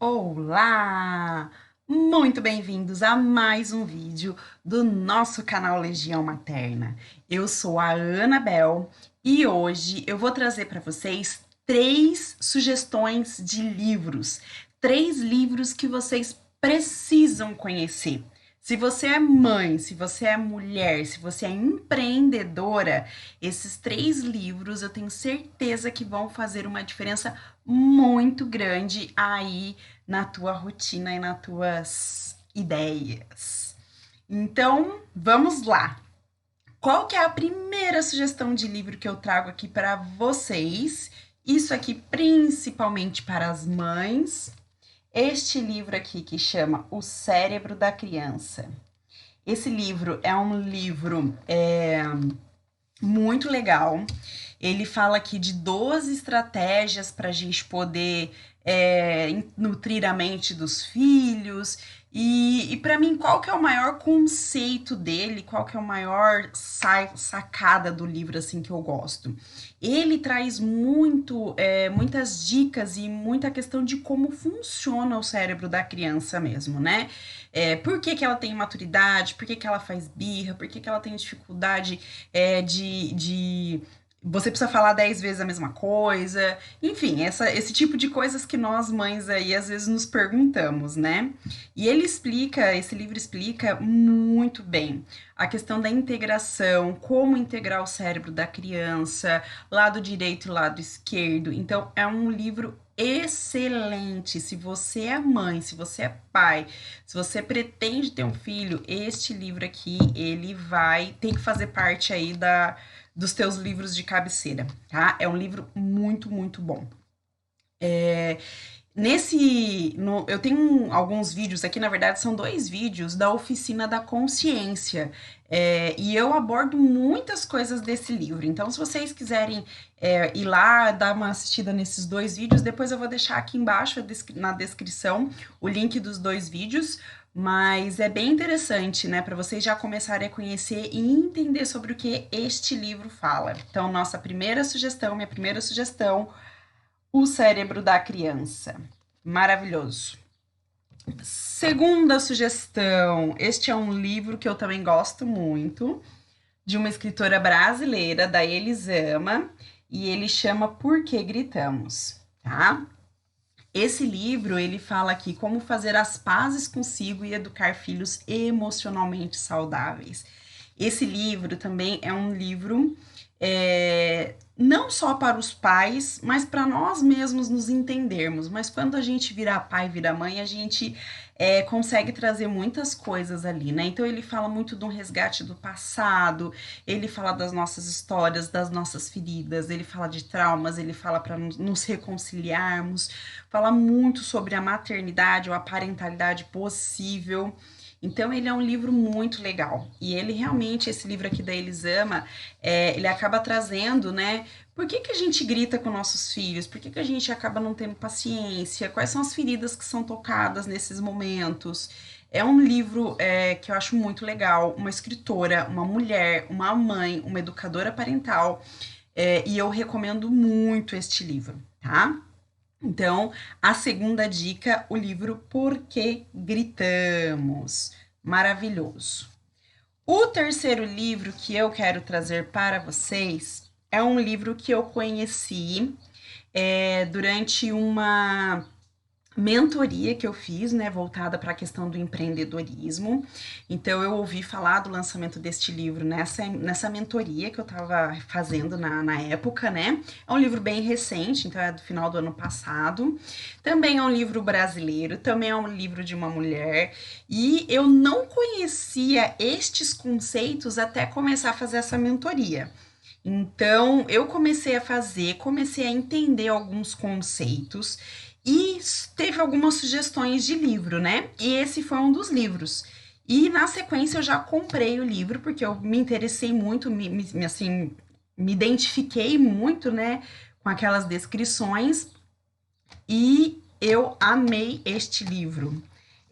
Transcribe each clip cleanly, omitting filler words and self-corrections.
Olá! Muito bem-vindos a mais um vídeo do nosso canal Legião Materna. Eu sou a Anabel e hoje eu vou trazer para vocês três sugestões de livros. Três livros que vocês precisam conhecer. Se você é mãe, se você é mulher, se você é empreendedora, esses três livros eu tenho certeza que vão fazer uma diferença muito grande aí na tua rotina e nas tuas ideias. Então, vamos lá. Qual que é a primeira sugestão de livro que eu trago aqui para vocês? Isso aqui principalmente para as mães. Este livro aqui que chama O Cérebro da Criança. Esse livro é um livro muito legal. Ele fala aqui de 12 estratégias para a gente poder nutrir a mente dos filhos. E para mim, qual que é o maior conceito dele? Qual que é o maior sacada do livro assim que eu gosto? Ele traz muitas dicas e muita questão de como funciona o cérebro da criança mesmo, né? Por que que ela tem maturidade? Por que que ela faz birra? Por que que ela tem dificuldade de você precisa falar 10 vezes a mesma coisa, enfim, esse tipo de coisas que nós mães aí às vezes nos perguntamos, né? E esse livro explica muito bem a questão da integração, como integrar o cérebro da criança, lado direito e lado esquerdo. Então, é um livro excelente. Se você é mãe, se você é pai, se você pretende ter um filho, este livro aqui, ele tem que fazer parte aí dos teus livros de cabeceira, tá? É um livro muito, muito bom. Eu tenho alguns vídeos aqui, na verdade são dois vídeos da Oficina da Consciência, e eu abordo muitas coisas desse livro. Então, se vocês quiserem ir lá, dar uma assistida nesses dois vídeos, depois eu vou deixar aqui embaixo na descrição o link dos dois vídeos. Mas é bem interessante, né, para vocês já começarem a conhecer e entender sobre o que este livro fala. Então, minha primeira sugestão, O Cérebro da Criança. Maravilhoso. Segunda sugestão, este é um livro que eu também gosto muito, de uma escritora brasileira, da Elisama, e ele chama Por que Gritamos, tá? Esse livro, ele fala aqui como fazer as pazes consigo e educar filhos emocionalmente saudáveis. Esse livro também é um livro não só para os pais, mas para nós mesmos nos entendermos. Mas quando a gente vira pai, vira mãe, a gente consegue trazer muitas coisas ali, né? Então ele fala muito do resgate do passado, ele fala das nossas histórias, das nossas feridas, ele fala de traumas, ele fala para nos reconciliarmos, fala muito sobre a maternidade ou a parentalidade possível. Então, ele é um livro muito legal. E ele realmente, esse livro aqui da Elisama, ele acaba trazendo, né? Por que que a gente grita com nossos filhos? Por que que a gente acaba não tendo paciência? Quais são as feridas que são tocadas nesses momentos? É um livro que eu acho muito legal. Uma escritora, uma mulher, uma mãe, uma educadora parental. E eu recomendo muito este livro, tá? Então, a segunda dica, o livro Por que Gritamos? Maravilhoso. O terceiro livro que eu quero trazer para vocês é um livro que eu conheci durante uma mentoria que eu fiz, né, voltada para a questão do empreendedorismo. Então, eu ouvi falar do lançamento deste livro nessa mentoria que eu estava fazendo na época, né? É um livro bem recente, então é do final do ano passado. Também é um livro brasileiro, também é um livro de uma mulher. E eu não conhecia estes conceitos até começar a fazer essa mentoria. Então, eu comecei a entender alguns conceitos e teve algumas sugestões de livro, né? E esse foi um dos livros. E na sequência eu já comprei o livro porque eu me interessei muito, assim, me identifiquei muito, né, com aquelas descrições e eu amei este livro.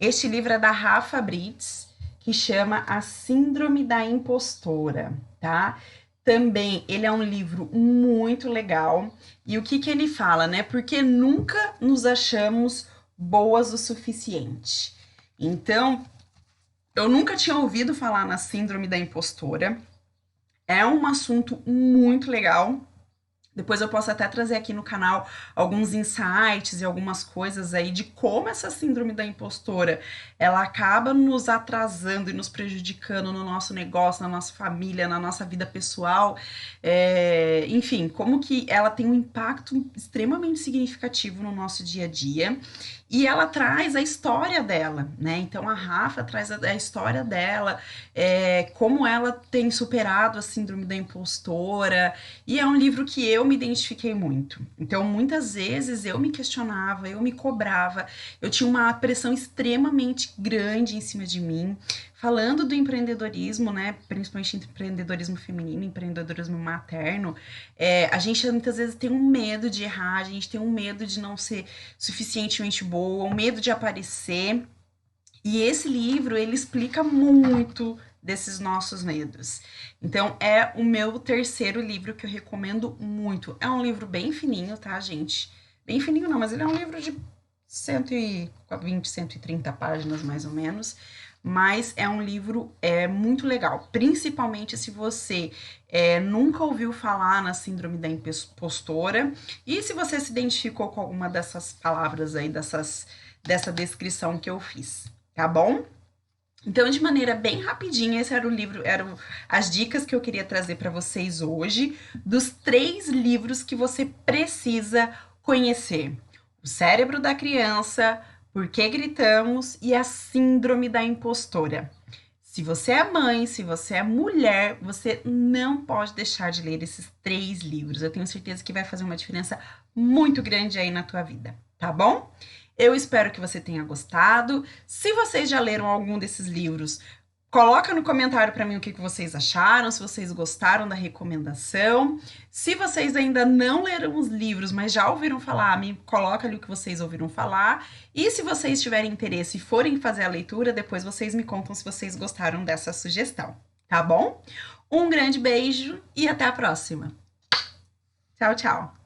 Este livro é da Rafa Brits, que chama A Síndrome da Impostora, tá? Também ele é um livro muito legal. E o que que ele fala, né? Porque nunca nos achamos boas o suficiente. Então, eu nunca tinha ouvido falar na síndrome da impostora. É um assunto muito legal. Depois eu posso até trazer aqui no canal alguns insights e algumas coisas aí de como essa síndrome da impostora, ela acaba nos atrasando e nos prejudicando no nosso negócio, na nossa família, na nossa vida pessoal. Enfim, como que ela tem um impacto extremamente significativo no nosso dia a dia. E ela traz a história dela, né? Então a Rafa traz a história dela, como ela tem superado a síndrome da impostora, e é um livro que eu me identifiquei muito. Então, muitas vezes eu me questionava, eu me cobrava, eu tinha uma pressão extremamente grande em cima de mim. Falando do empreendedorismo, né, principalmente empreendedorismo feminino, empreendedorismo materno, a gente muitas vezes tem um medo de errar, a gente tem um medo de não ser suficientemente boa, um medo de aparecer. E esse livro, ele explica muito desses nossos medos. Então, é o meu terceiro livro que eu recomendo muito. É um livro bem fininho, tá, gente? Bem fininho não, mas ele é um livro de 120, 130 páginas, mais ou menos. Mas é um livro muito legal, principalmente se você nunca ouviu falar na síndrome da impostora e se você se identificou com alguma dessas palavras aí, dessa descrição que eu fiz, tá bom? Então, de maneira bem rapidinha, esse era o livro, eram as dicas que eu queria trazer para vocês hoje, dos 3 livros que você precisa conhecer: O Cérebro da Criança, Por que Gritamos e A Síndrome da Impostora. Se você é mãe, se você é mulher, você não pode deixar de ler esses 3 livros. Eu tenho certeza que vai fazer uma diferença muito grande aí na tua vida, tá bom? Eu espero que você tenha gostado. Se vocês já leram algum desses livros, coloca no comentário para mim o que vocês acharam, se vocês gostaram da recomendação. Se vocês ainda não leram os livros, mas já ouviram falar, me coloca ali o que vocês ouviram falar. E se vocês tiverem interesse e forem fazer a leitura, depois vocês me contam se vocês gostaram dessa sugestão, tá bom? Um grande beijo e até a próxima. Tchau, tchau.